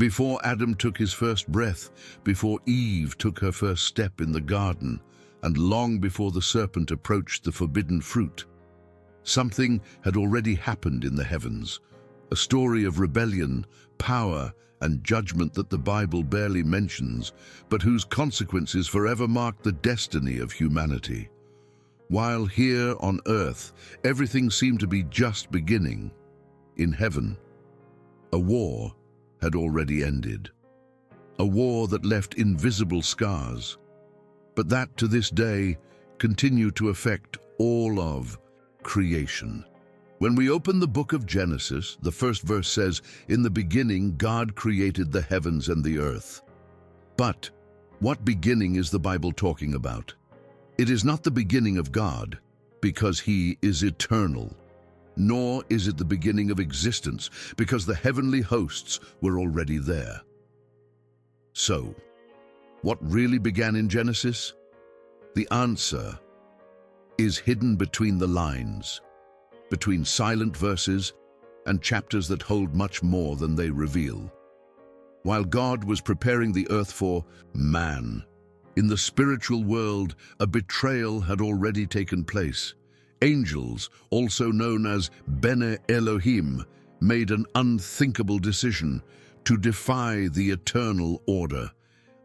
Before Adam took his first breath, before Eve took her first step in the garden, and long before the serpent approached the forbidden fruit, something had already happened in the heavens, a story of rebellion, power, and judgment that the Bible barely mentions, but whose consequences forever marked the destiny of humanity. While here on earth, everything seemed to be just beginning, in heaven, a war had already ended. A war that left invisible scars, but that to this day continue to affect all of creation. When we open the book of Genesis, the first verse says, "In the beginning, God created the heavens and the earth." But what beginning is the Bible talking about? It is not the beginning of God, because He is eternal. Nor is it the beginning of existence, because the heavenly hosts were already there. So, what really began in Genesis? The answer is hidden between the lines, between silent verses and chapters that hold much more than they reveal. While God was preparing the earth for man, in the spiritual world, a betrayal had already taken place. Angels, also known as Bene Elohim, made an unthinkable decision to defy the eternal order.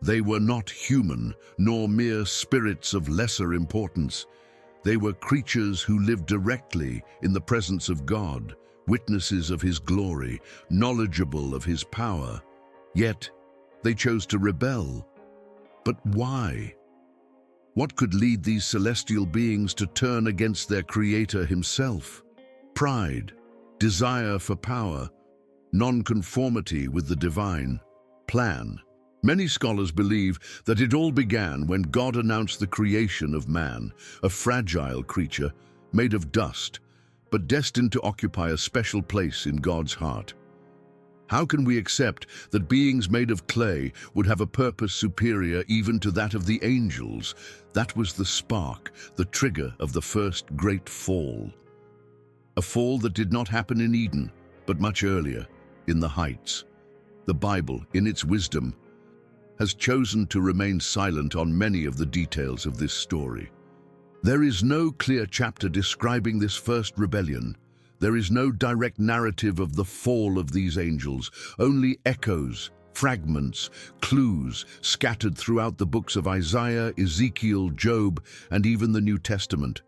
They were not human, nor mere spirits of lesser importance. They were creatures who lived directly in the presence of God, witnesses of His glory, knowledgeable of His power. Yet, they chose to rebel. But why? What could lead these celestial beings to turn against their Creator Himself? Pride, desire for power, nonconformity with the divine plan. Many scholars believe that it all began when God announced the creation of man, a fragile creature made of dust, but destined to occupy a special place in God's heart. How can we accept that beings made of clay would have a purpose superior even to that of the angels? That was the spark, the trigger of the first great fall. A fall that did not happen in Eden, but much earlier, in the heights. The Bible, in its wisdom, has chosen to remain silent on many of the details of this story. There is no clear chapter describing this first rebellion. There is no direct narrative of the fall of these angels, only echoes, fragments, clues scattered throughout the books of Isaiah, Ezekiel, Job, and even the New Testament,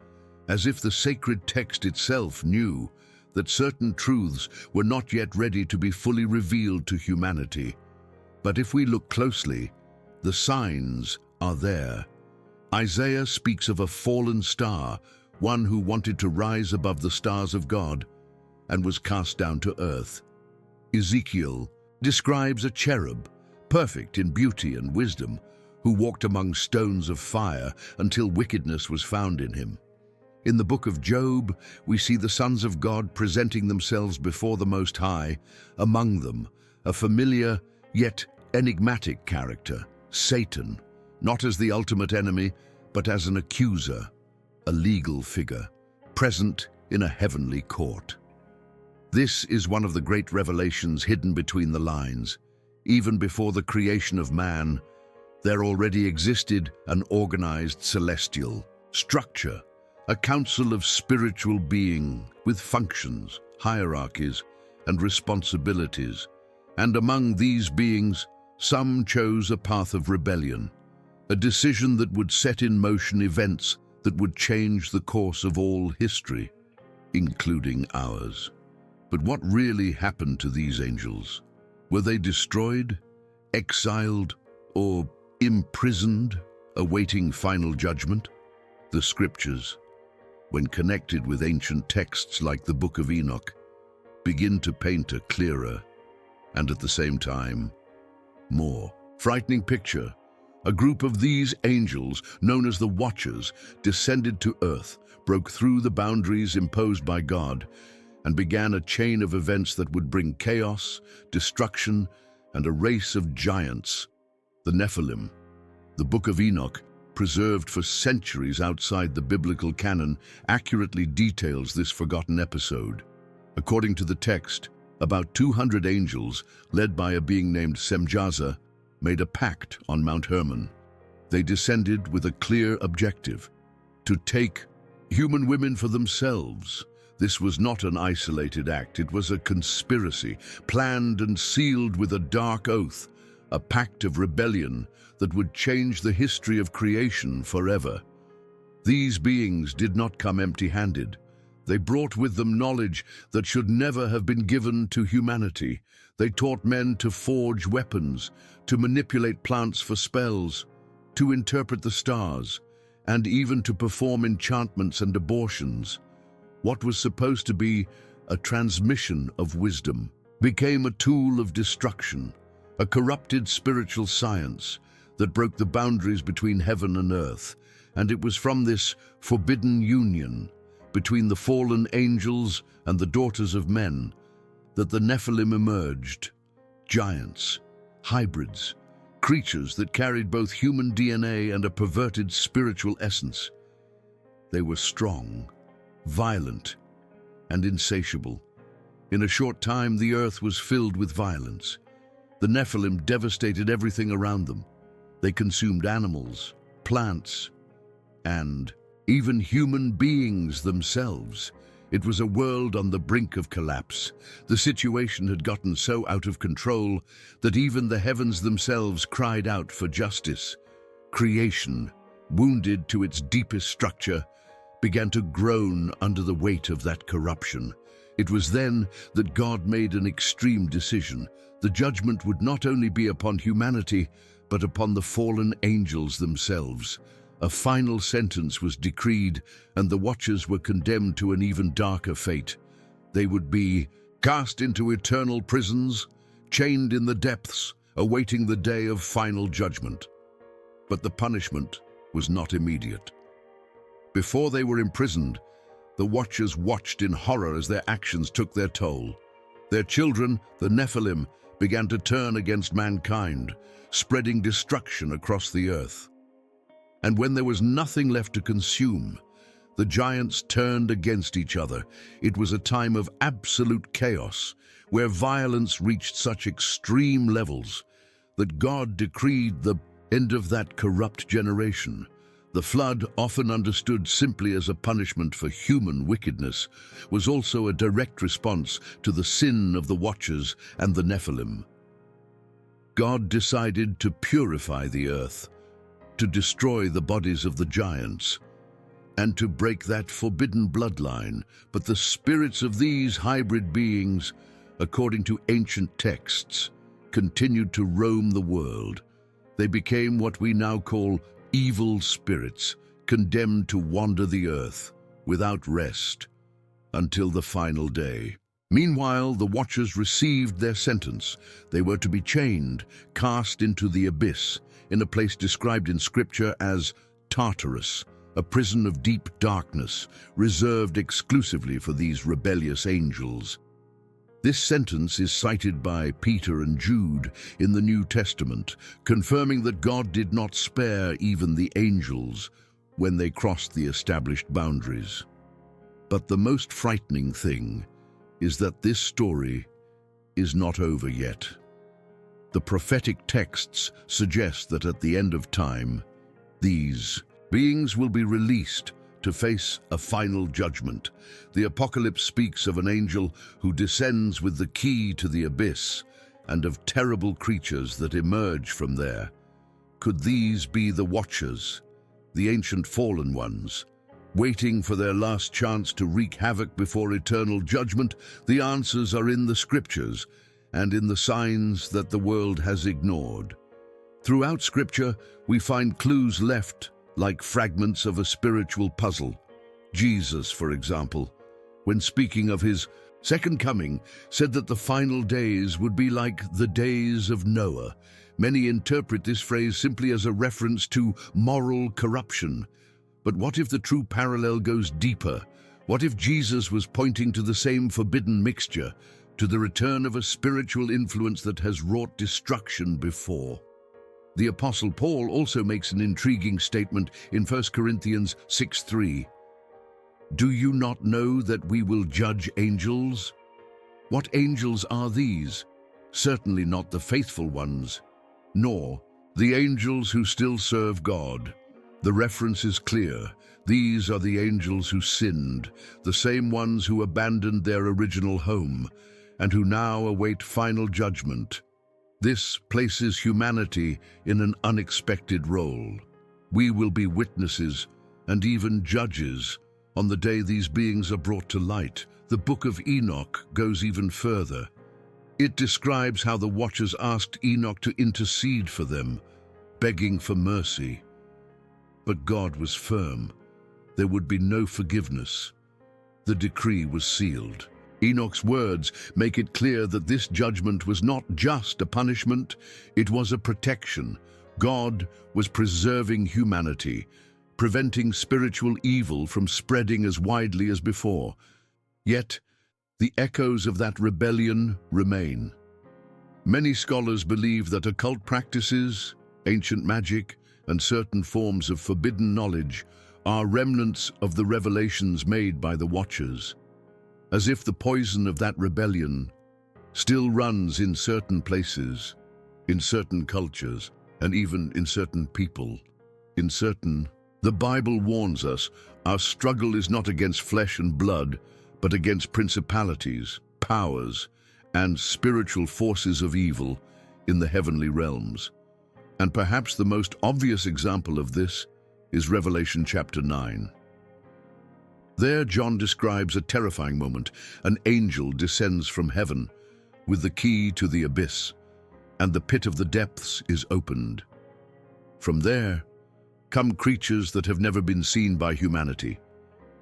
as if the sacred text itself knew that certain truths were not yet ready to be fully revealed to humanity. But if we look closely, the signs are there. Isaiah speaks of a fallen star, one who wanted to rise above the stars of God and was cast down to earth. Ezekiel describes a cherub, perfect in beauty and wisdom, who walked among stones of fire until wickedness was found in him. In the book of Job, we see the sons of God presenting themselves before the Most High, among them a familiar yet enigmatic character, Satan, not as the ultimate enemy, but as an accuser, a legal figure, present in a heavenly court. This is one of the great revelations hidden between the lines. Even before the creation of man, there already existed an organized celestial structure, a council of spiritual being with functions, hierarchies, and responsibilities. And among these beings, some chose a path of rebellion, a decision that would set in motion events that would change the course of all history, including ours. But what really happened to these angels? Were they destroyed, exiled, or imprisoned, awaiting final judgment? The scriptures, when connected with ancient texts like the Book of Enoch, begin to paint a clearer, and at the same time, more frightening picture. A group of these angels, known as the Watchers, descended to earth, broke through the boundaries imposed by God, and began a chain of events that would bring chaos, destruction, and a race of giants, the Nephilim. The Book of Enoch, preserved for centuries outside the biblical canon, accurately details this forgotten episode. According to the text, About 200 angels, led by a being named Semjaza, made a pact on Mount Hermon. They descended with a clear objective: to take human women for themselves. This was not an isolated act, it was a conspiracy, planned and sealed with a dark oath, a pact of rebellion that would change the history of creation forever. These beings did not come empty-handed. They brought with them knowledge that should never have been given to humanity. They taught men to forge weapons, to manipulate plants for spells, to interpret the stars, and even to perform enchantments and abortions. What was supposed to be a transmission of wisdom became a tool of destruction, a corrupted spiritual science that broke the boundaries between heaven and earth. And it was from this forbidden union between the fallen angels and the daughters of men that the Nephilim emerged, giants, hybrids, creatures that carried both human DNA and a perverted spiritual essence. They were strong, violent, and insatiable. In a short time, the earth was filled with violence. The Nephilim devastated everything around them. They consumed animals, plants, and even human beings themselves. It was a world on the brink of collapse. The situation had gotten so out of control that even the heavens themselves cried out for justice. Creation, wounded to its deepest structure, began to groan under the weight of that corruption. It was then that God made an extreme decision. The judgment would not only be upon humanity, but upon the fallen angels themselves. A final sentence was decreed, and the Watchers were condemned to an even darker fate. They would be cast into eternal prisons, chained in the depths, awaiting the day of final judgment. But the punishment was not immediate. Before they were imprisoned, the Watchers watched in horror as their actions took their toll. Their children, the Nephilim, began to turn against mankind, spreading destruction across the earth. And when there was nothing left to consume, the giants turned against each other. It was a time of absolute chaos, where violence reached such extreme levels that God decreed the end of that corrupt generation. The flood, often understood simply as a punishment for human wickedness, was also a direct response to the sin of the Watchers and the Nephilim. God decided to purify the earth, to destroy the bodies of the giants, and to break that forbidden bloodline. But the spirits of these hybrid beings, according to ancient texts, continued to roam the world. They became what we now call evil spirits, condemned to wander the earth without rest until the final day. Meanwhile, the Watchers received their sentence. They were to be chained, cast into the abyss, in a place described in Scripture as Tartarus, a prison of deep darkness, reserved exclusively for these rebellious angels. This sentence is cited by Peter and Jude in the New Testament, confirming that God did not spare even the angels when they crossed the established boundaries. But the most frightening thing is that this story is not over yet. The prophetic texts suggest that at the end of time, these beings will be released to face a final judgment. The Apocalypse speaks of an angel who descends with the key to the abyss and of terrible creatures that emerge from there. Could these be the Watchers, the ancient fallen ones, waiting for their last chance to wreak havoc before eternal judgment? The answers are in the Scriptures and in the signs that the world has ignored. Throughout Scripture, we find clues left like fragments of a spiritual puzzle. Jesus, for example, when speaking of his second coming, said that the final days would be like the days of Noah. Many interpret this phrase simply as a reference to moral corruption. But what if the true parallel goes deeper? What if Jesus was pointing to the same forbidden mixture, to the return of a spiritual influence that has wrought destruction before? The Apostle Paul also makes an intriguing statement in 1 Corinthians 6:3. Do you not know that we will judge angels? What angels are these? Certainly not the faithful ones, nor the angels who still serve God. The reference is clear. These are the angels who sinned, the same ones who abandoned their original home, and who now await final judgment. This places humanity in an unexpected role. We will be witnesses and even judges on the day these beings are brought to light. The Book of Enoch goes even further. It describes how the Watchers asked Enoch to intercede for them, begging for mercy. But God was firm. There would be no forgiveness. The decree was sealed. Enoch's words make it clear that this judgment was not just a punishment, it was a protection. God was preserving humanity, preventing spiritual evil from spreading as widely as before. Yet, the echoes of that rebellion remain. Many scholars believe that occult practices, ancient magic, and certain forms of forbidden knowledge are remnants of the revelations made by the Watchers, as if the poison of that rebellion still runs in certain places, in certain cultures, and even in certain people. The Bible warns us our struggle is not against flesh and blood, but against principalities, powers, and spiritual forces of evil in the heavenly realms. And perhaps the most obvious example of this is Revelation chapter 9. There, John describes a terrifying moment. An angel descends from heaven with the key to the abyss, and the pit of the depths is opened. From there come creatures that have never been seen by humanity.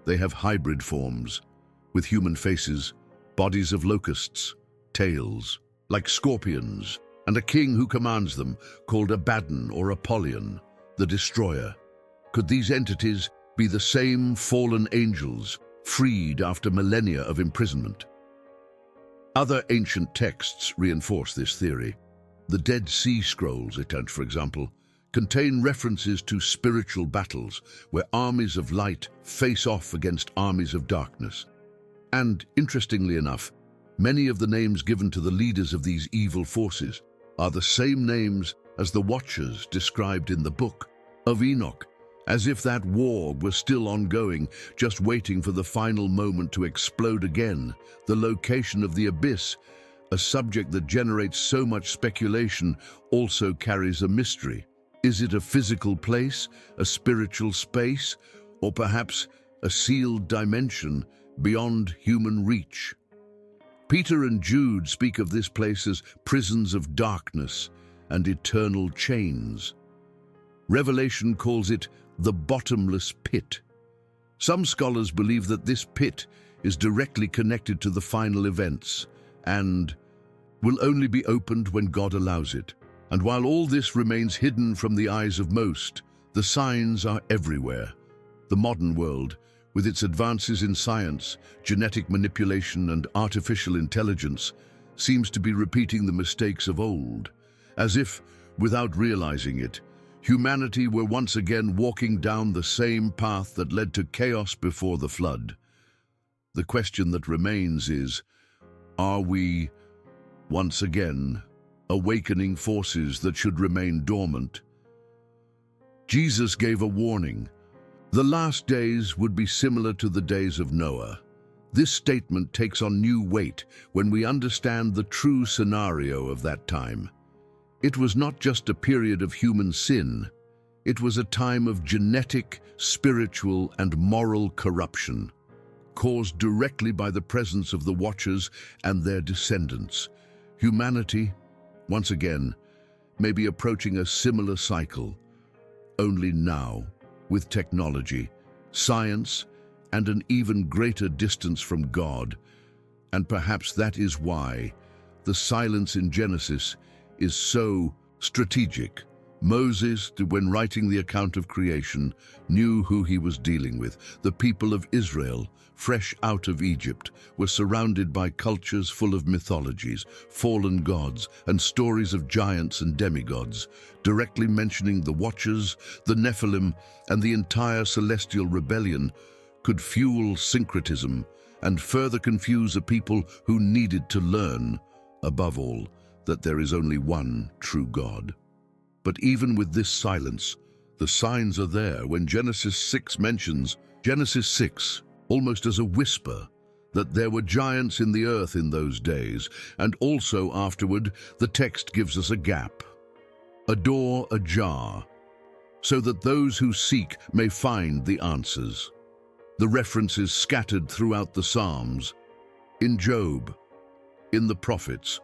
They have hybrid forms, with human faces, bodies of locusts, tails, like scorpions, and a king who commands them, called Abaddon or Apollyon, the destroyer. Could these entities be the same fallen angels, freed after millennia of imprisonment? Other ancient texts reinforce this theory. The Dead Sea Scrolls account, for example, contain references to spiritual battles where armies of light face off against armies of darkness. And, interestingly enough, many of the names given to the leaders of these evil forces are the same names as the Watchers described in the Book of Enoch, as if that war was still ongoing, just waiting for the final moment to explode again. The location of the abyss, a subject that generates so much speculation, also carries a mystery. Is it a physical place, a spiritual space, or perhaps a sealed dimension beyond human reach? Peter and Jude speak of this place as prisons of darkness and eternal chains. Revelation calls it the bottomless pit. Some scholars believe that this pit is directly connected to the final events and will only be opened when God allows it. And while all this remains hidden from the eyes of most, the signs are everywhere. The modern world, with its advances in science, genetic manipulation, and artificial intelligence, seems to be repeating the mistakes of old, as if, without realizing it, humanity were once again walking down the same path that led to chaos before the flood. The question that remains is, are we, once again, awakening forces that should remain dormant? Jesus gave a warning. The last days would be similar to the days of Noah. This statement takes on new weight when we understand the true scenario of that time. It was not just a period of human sin. It was a time of genetic, spiritual, and moral corruption, caused directly by the presence of the Watchers and their descendants. Humanity, once again, may be approaching a similar cycle, only now, with technology, science, and an even greater distance from God. And perhaps that is why the silence in Genesis is so strategic. Moses, when writing the account of creation, knew who he was dealing with. The people of Israel, fresh out of Egypt, were surrounded by cultures full of mythologies, fallen gods, and stories of giants and demigods, directly mentioning the Watchers, the Nephilim, and the entire celestial rebellion could fuel syncretism and further confuse a people who needed to learn, above all, that there is only one true God. But even with this silence, the signs are there when Genesis 6 mentions Genesis 6 almost as a whisper that there were giants in the earth in those days, and also afterward the text gives us a gap, a door ajar, so that those who seek may find the answers. The references scattered throughout the Psalms, in Job, in the prophets,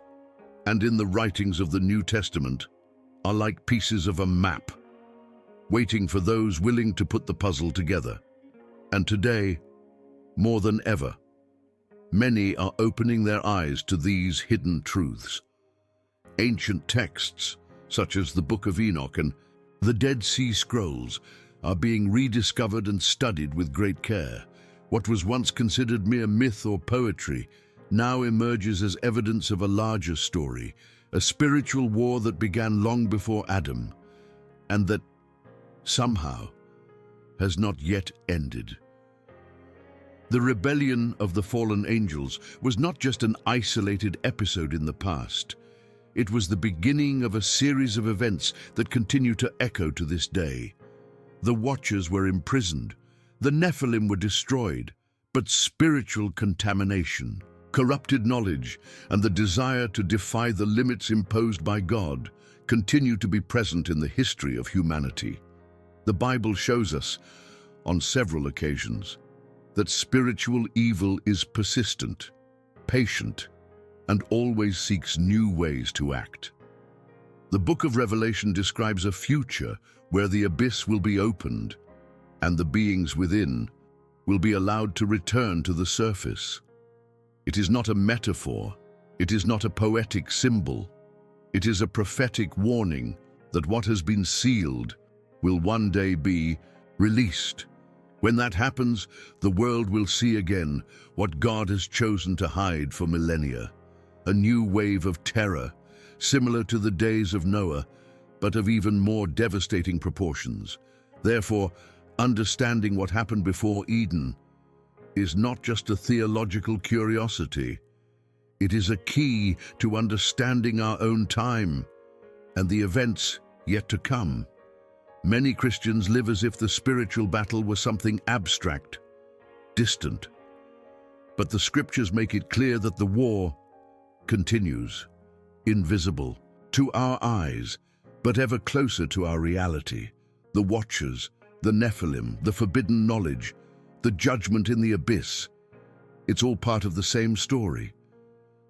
and in the writings of the New Testament are like pieces of a map, waiting for those willing to put the puzzle together. And today, more than ever, many are opening their eyes to these hidden truths. Ancient texts, such as the Book of Enoch and the Dead Sea Scrolls, are being rediscovered and studied with great care. What was once considered mere myth or poetry now emerges as evidence of a larger story, a spiritual war that began long before Adam, and that somehow has not yet ended. The rebellion of the fallen angels was not just an isolated episode in the past. It was the beginning of a series of events that continue to echo to this day. The Watchers were imprisoned, the Nephilim were destroyed, but spiritual contamination, corrupted knowledge, and the desire to defy the limits imposed by God continue to be present in the history of humanity. The Bible shows us, on several occasions, that spiritual evil is persistent, patient, and always seeks new ways to act. The book of Revelation describes a future where the abyss will be opened and the beings within will be allowed to return to the surface. It is not a metaphor, it is not a poetic symbol, it is a prophetic warning that what has been sealed will one day be released. When that happens, the world will see again what God has chosen to hide for millennia, a new wave of terror, similar to the days of Noah, but of even more devastating proportions. Therefore, understanding what happened before Eden is not just a theological curiosity. It is a key to understanding our own time and the events yet to come. Many Christians live as if the spiritual battle was something abstract, distant. But the scriptures make it clear that the war continues, invisible to our eyes, but ever closer to our reality. The Watchers, the Nephilim, the forbidden knowledge, the judgment in the abyss. It's all part of the same story.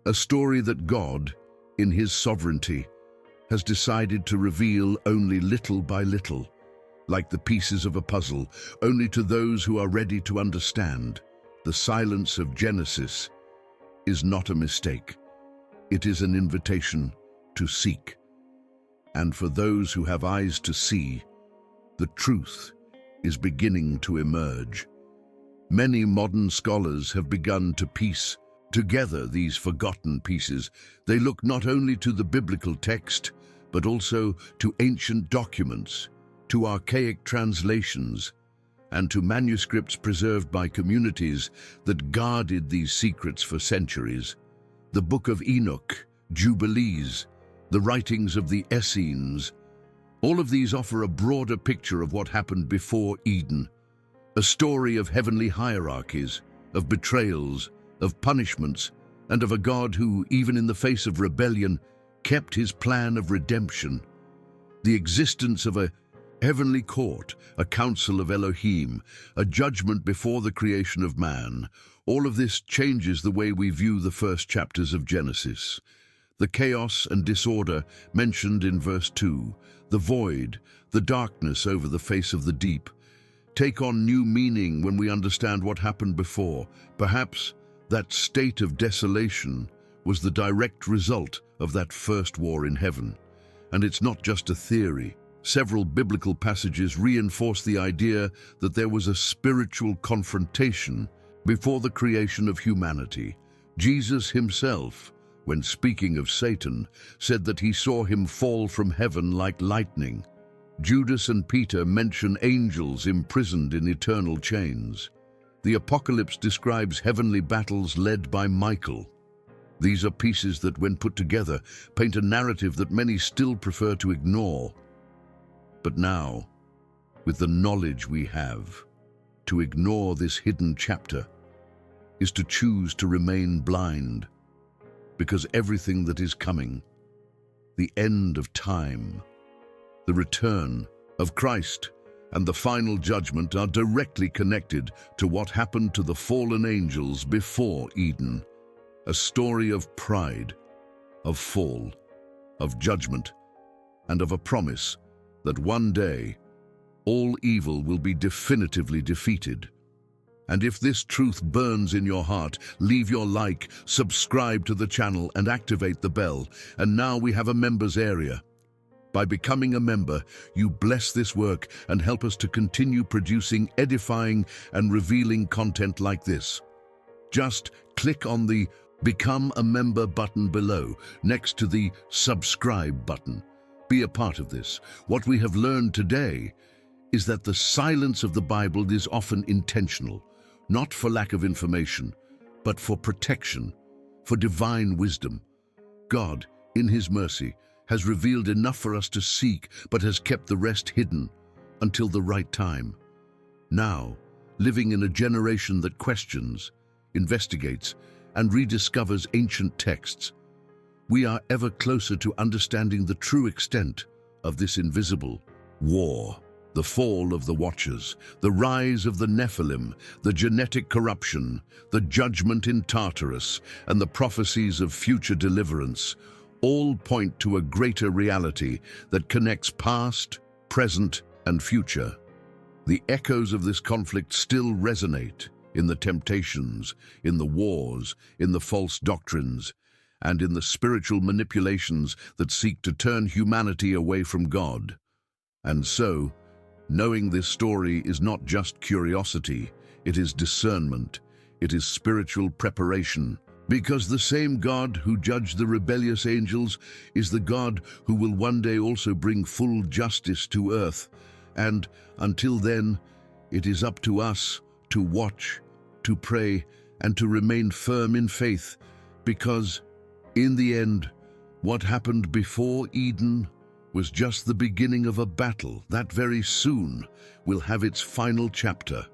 A story that God, in His sovereignty, has decided to reveal only little by little, like the pieces of a puzzle, only to those who are ready to understand. The silence of Genesis is not a mistake. It is an invitation to seek. And for those who have eyes to see, the truth is beginning to emerge. Many modern scholars have begun to piece together these forgotten pieces. They look not only to the biblical text, but also to ancient documents, to archaic translations, and to manuscripts preserved by communities that guarded these secrets for centuries. The Book of Enoch, Jubilees, the writings of the Essenes, all of these offer a broader picture of what happened before Eden, a story of heavenly hierarchies, of betrayals, of punishments, and of a God who, even in the face of rebellion, kept His plan of redemption. The existence of a heavenly court, a council of Elohim, a judgment before the creation of man, all of this changes the way we view the first chapters of Genesis. The chaos and disorder mentioned in verse 2, the void, the darkness over the face of the deep, take on new meaning when we understand what happened before. Perhaps that state of desolation was the direct result of that first war in heaven. And it's not just a theory. Several biblical passages reinforce the idea that there was a spiritual confrontation before the creation of humanity. Jesus Himself, when speaking of Satan, said that He saw him fall from heaven like lightning. Judas and Peter mention angels imprisoned in eternal chains. The Apocalypse describes heavenly battles led by Michael. These are pieces that, when put together, paint a narrative that many still prefer to ignore. But now, with the knowledge we have, to ignore this hidden chapter is to choose to remain blind, because everything that is coming, the end of time, the return of Christ, and the final judgment are directly connected to what happened to the fallen angels before Eden. A story of pride, of fall, of judgment, and of a promise that one day all evil will be definitively defeated. And if this truth burns in your heart, leave your like, subscribe to the channel, and activate the bell. And now we have a members area. By becoming a member, you bless this work and help us to continue producing edifying and revealing content like this. Just click on the Become a Member button below, next to the Subscribe button. Be a part of this. What we have learned today is that the silence of the Bible is often intentional, not for lack of information, but for protection, for divine wisdom. God, in His mercy, has revealed enough for us to seek, but has kept the rest hidden until the right time. Now, living in a generation that questions, investigates, and rediscovers ancient texts, we are ever closer to understanding the true extent of this invisible war. The fall of the Watchers, the rise of the Nephilim, the genetic corruption, the judgment in Tartarus, and the prophecies of future deliverance all point to a greater reality that connects past, present, and future. The echoes of this conflict still resonate in the temptations, in the wars, in the false doctrines, and in the spiritual manipulations that seek to turn humanity away from God. And so, knowing this story is not just curiosity, it is discernment, it is spiritual preparation, because the same God who judged the rebellious angels is the God who will one day also bring full justice to earth. And until then, it is up to us to watch, to pray, and to remain firm in faith, because, in the end, what happened before Eden was just the beginning of a battle that very soon will have its final chapter.